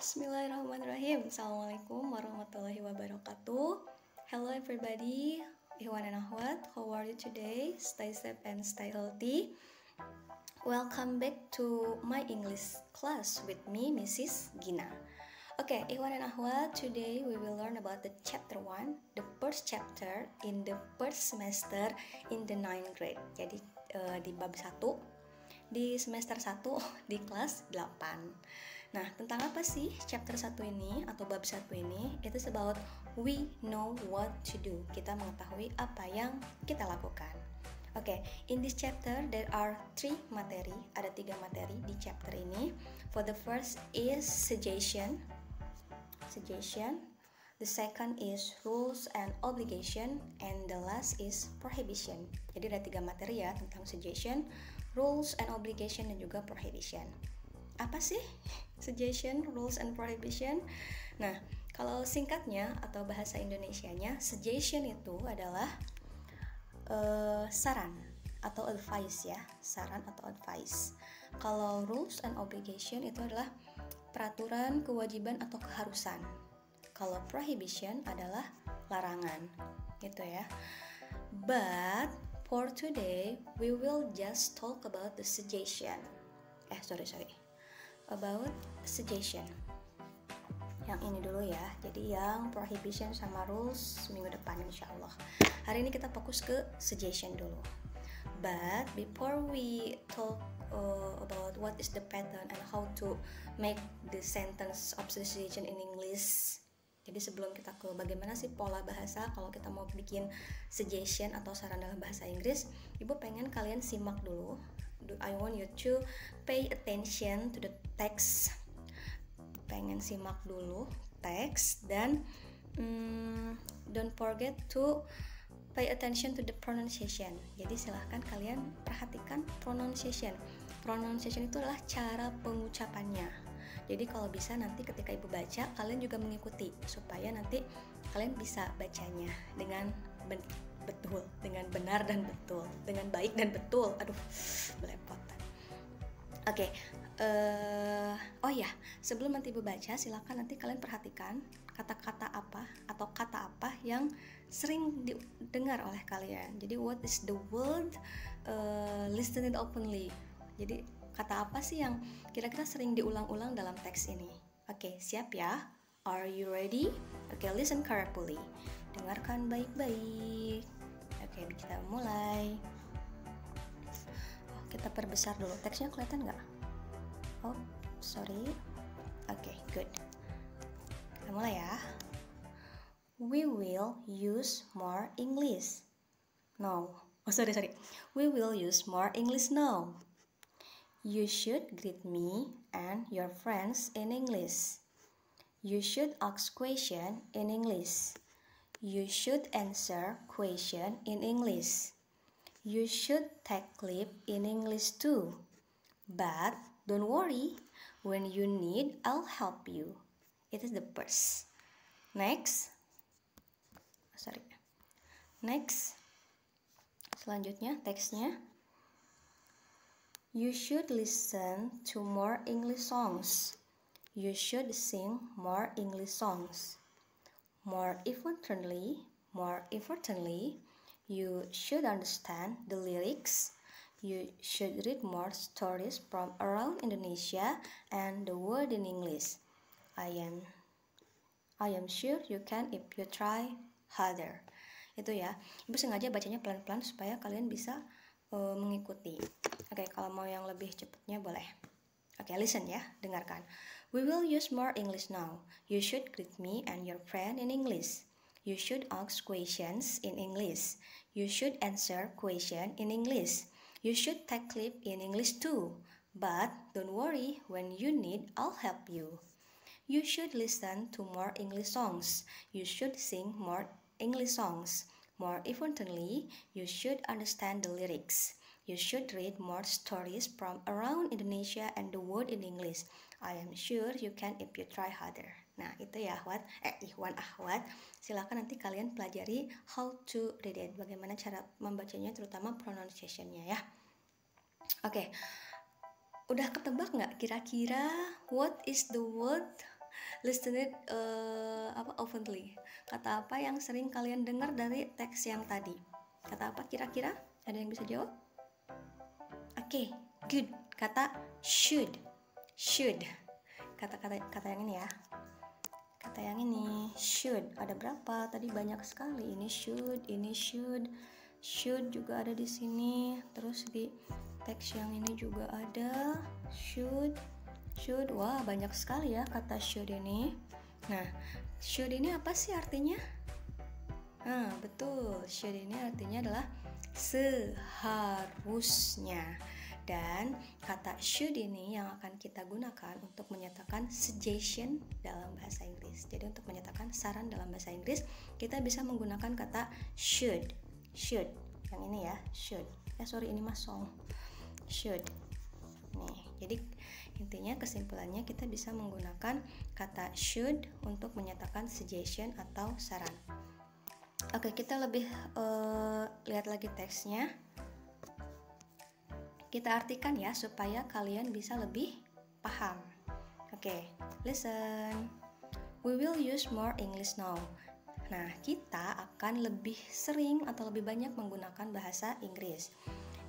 Bismillahirrahmanirrahim. Assalamualaikum warahmatullahi wabarakatuh. Hello everybody, Ikhwan and Akhwat, how are you today? Stay safe and stay healthy. Welcome back to my English class with me, Mrs. Gina. Okay, Ikhwan and Akhwat, today we will learn about the chapter 1, the first chapter in the first semester in the 9th grade. Jadi di bab 1 di semester 1 di kelas 8. Nah, tentang apa sih chapter 1 ini atau bab 1 ini? It's about we know what to do. Kita mengetahui apa yang kita lakukan. Okay, in this chapter there are 3 materi. Ada 3 materi di chapter ini. For the first is suggestion. The second is rules and obligation, and the last is prohibition. Jadi ada 3 materi ya tentang suggestion, rules and obligation, dan juga prohibition. Apa sih suggestion, rules, and prohibition? Nah, kalau singkatnya atau bahasa Indonesianya, suggestion itu adalah saran atau advice ya, saran atau advice. Kalau rules and obligation itu adalah peraturan, kewajiban, atau keharusan. Kalau prohibition adalah larangan, gitu ya. But for today, we will just talk about the suggestion. About suggestion. Yang ini dulu ya. Jadi yang prohibition sama rules minggu depan insyaallah. Hari ini kita fokus ke suggestion dulu. But before we talk about what is the pattern and how to make the sentence of suggestion in English. Jadi sebelum kita ke bagaimana sih pola bahasa kalau kita mau bikin suggestion atau saran dalam bahasa Inggris, Ibu pengen kalian simak dulu. I want you to pay attention to the text. Pengen simak dulu teks dan don't forget to pay attention to the pronunciation. Jadi silahkan kalian perhatikan pronunciation. Pronunciation itu adalah cara pengucapannya. Jadi kalau bisa nanti ketika Ibu baca, kalian juga mengikuti supaya nanti kalian bisa bacanya dengan betul, dengan benar dan betul, dengan baik dan betul. Aduh, belepotan. Oke, oh ya, sebelum nanti Ibu baca, silakan nanti kalian perhatikan kata-kata apa atau kata apa yang sering didengar oleh kalian. Jadi what is the word listen it openly. Jadi kata apa sih yang kira-kira sering diulang-ulang dalam teks ini? Oke, siap ya? Are you ready? Oke, listen carefully. Dengarkan baik-baik. Oke, kita mulai. Kita perbesar dulu. Teksnya kelihatan nggak? Oh, sorry. Oke, good. Kita mulai ya. We will use more English. No. Oh, sorry. We will use more English now. You should greet me and your friends in English. You should ask question in English. You should answer question in English. You should take clip in English too. But don't worry, when you need, I'll help you. It is the first. Next. Selanjutnya teksnya. You should listen to more English songs. You should sing more English songs. More importantly, you should understand the lyrics. You should read more stories from around Indonesia and the world in English. I am sure you can if you try harder. Itu ya. Ibu sengaja bacanya pelan-pelan supaya kalian bisa mengikuti. Oke, kalau mau yang lebih cepatnya boleh. Oke, listen ya, dengarkan. We will use more English now. You should greet me and your friend in English. You should ask questions in English. You should answer question in English. You should take clip in English too. But don't worry, when you need, I'll help you. You should listen to more English songs. You should sing more English songs. More importantly, you should understand the lyrics. You should read more stories from around Indonesia and the world in English. I am sure you can if you try harder. Nah, itu ya Ikhwan Akhwat. Silakan nanti kalian pelajari how to read it. Bagaimana cara membacanya, terutama pronunciation-nya ya. Oke. Udah ketebak nggak kira-kira what is the word Listen it oftenly. Kata apa yang sering kalian dengar dari teks yang tadi? Kata apa kira-kira? Ada yang bisa jawab? Oke, good. Kata should. Kata yang ini ya. Kata yang ini should. Ada berapa? Tadi banyak sekali. Ini should. Should juga ada di sini. Terus di teks yang ini juga ada should. Wah, banyak sekali ya kata should ini. Nah, should ini apa sih artinya? Nah, betul. Should ini artinya adalah seharusnya. Dan kata should ini yang akan kita gunakan untuk menyatakan suggestion dalam bahasa Inggris. Jadi untuk menyatakan saran dalam bahasa Inggris, kita bisa menggunakan kata should. Yang ini ya, should. Ini mah song. Should. Nih, jadi intinya kesimpulannya kita bisa menggunakan kata should untuk menyatakan suggestion atau saran. Oke, kita lebih lihat lagi teksnya. Kita artikan ya supaya kalian bisa lebih paham. Oke, listen. We will use more English now. Nah, kita akan lebih sering atau lebih banyak menggunakan bahasa Inggris.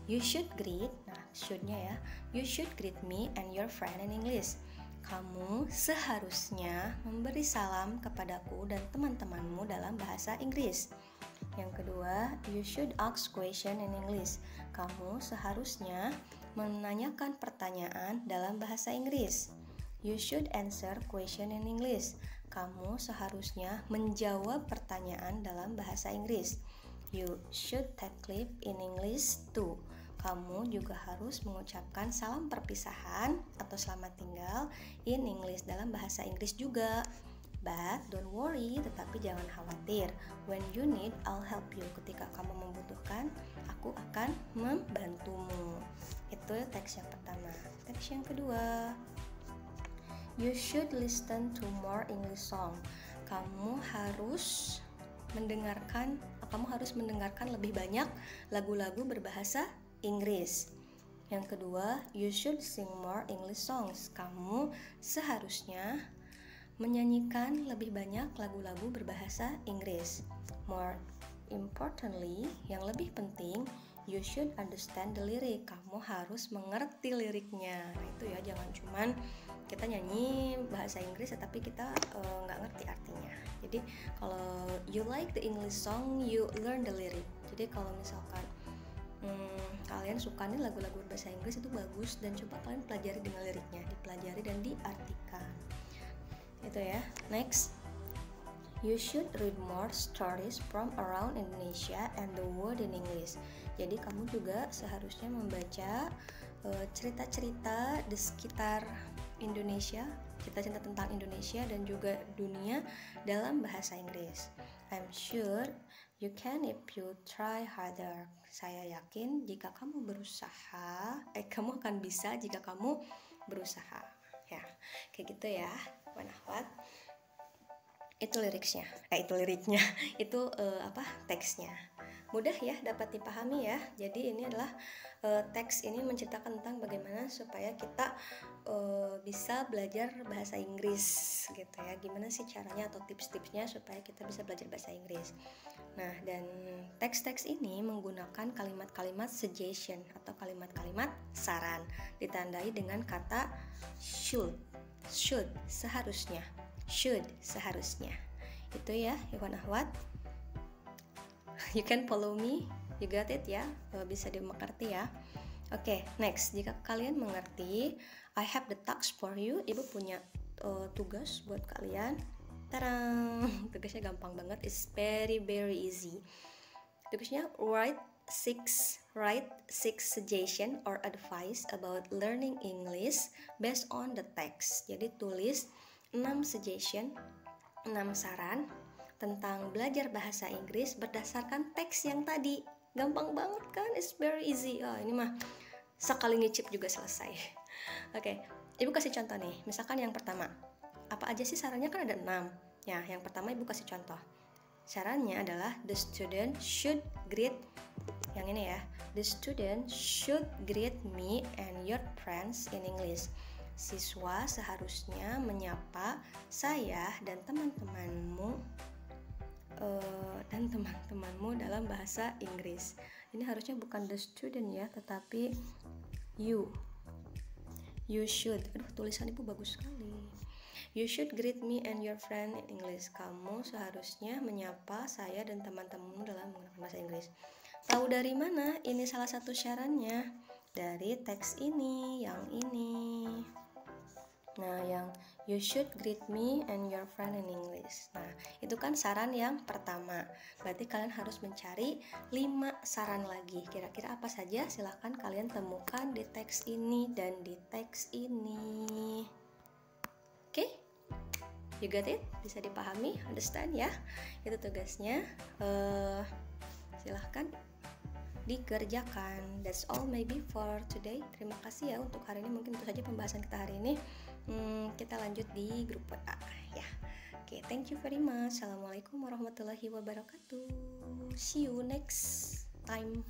You should greet, nah should-nya ya. You should greet me and your friend in English. Kamu seharusnya memberi salam kepadaku dan teman-temanmu dalam bahasa Inggris. Yang kedua, you should ask question in English. Kamu seharusnya menanyakan pertanyaan dalam bahasa Inggris. You should answer question in English. Kamu seharusnya menjawab pertanyaan dalam bahasa Inggris. You should take leave in English too. Kamu juga harus mengucapkan salam perpisahan atau selamat tinggal in English dalam bahasa Inggris juga. But don't worry, tetapi jangan khawatir. When you need, I'll help you. Ketika kamu membutuhkan, aku akan membantumu. Itu teks yang pertama. Teks yang kedua, you should listen to more English song. Kamu harus mendengarkan lebih banyak lagu-lagu berbahasa Inggris. Yang kedua, you should sing more English songs. Kamu seharusnya menyanyikan lebih banyak lagu-lagu berbahasa Inggris. More importantly, yang lebih penting, you should understand the lyric. Kamu harus mengerti liriknya. Nah, itu ya, jangan cuman kita nyanyi bahasa Inggris tapi kita nggak ngerti artinya. Jadi kalau you like the English song, you learn the lyric. Jadi kalau misalkan kalian suka nih lagu-lagu berbahasa Inggris, itu bagus, dan coba kalian pelajari dengan liriknya, dipelajari dan diartikan. Itu ya. Next, you should read more stories from around Indonesia and the world in English. Jadi kamu juga seharusnya membaca cerita-cerita di sekitar Indonesia, cerita-cerita tentang Indonesia dan juga dunia dalam bahasa Inggris. I'm sure you can if you try harder. Saya yakin jika kamu berusaha, kamu akan bisa jika kamu berusaha. Ya, kayak gitu ya. Akhwat, itu liriknya, itu teksnya. Mudah ya dapat dipahami ya. Jadi ini adalah teks ini menceritakan tentang bagaimana supaya kita bisa belajar bahasa Inggris gitu ya. Gimana sih caranya atau tips-tipsnya supaya kita bisa belajar bahasa Inggris. Nah, dan teks-teks ini menggunakan kalimat-kalimat suggestion atau kalimat-kalimat saran, ditandai dengan kata should, seharusnya. Itu ya, ikhwan akhwat. You can follow me, you got it ya, bisa dimengerti ya. Oke, next, jika kalian mengerti, I have the task for you. Ibu punya tugas buat kalian. Tarang, tugasnya gampang banget, it's very easy. Tugasnya write six suggestion or advice about learning English based on the text. Jadi tulis 6 suggestion, 6 saran tentang belajar bahasa Inggris berdasarkan teks yang tadi. Gampang banget kan? It's very easy. Ini mah sekali ngicip juga selesai. Oke, ibu kasih contoh nih. Misalkan yang pertama, apa aja sih sarannya? Kan ada 6. Ya, yang pertama ibu kasih contoh. Sarannya adalah the student should greet, yang ini ya, the student should greet me and your friends in English. siswa seharusnya menyapa saya dan teman-temanmu dalam bahasa Inggris. Ini harusnya bukan the student ya, tetapi you should. Aduh, tulisan ibu bagus sekali. You should greet me and your friend in English. Kamu seharusnya menyapa saya dan teman-temanmu dalam menggunakan bahasa Inggris. Tahu dari mana? Ini salah satu syaratnya. Dari teks ini, yang ini. Nah, yang you should greet me and your friend in English. Nah, itu kan saran yang pertama. Berarti kalian harus mencari 5 saran lagi. Kira-kira apa saja? Silahkan kalian temukan di teks ini dan di teks ini. Oke? You got it? Bisa dipahami? Understand ya? Itu tugasnya. Silahkan dikerjakan. That's all maybe for today. Terima kasih ya untuk hari ini. Mungkin itu saja pembahasan kita hari ini. Kita lanjut di grup WA ya. Oke, thank you very much. Assalamualaikum warahmatullahi wabarakatuh. See you next time.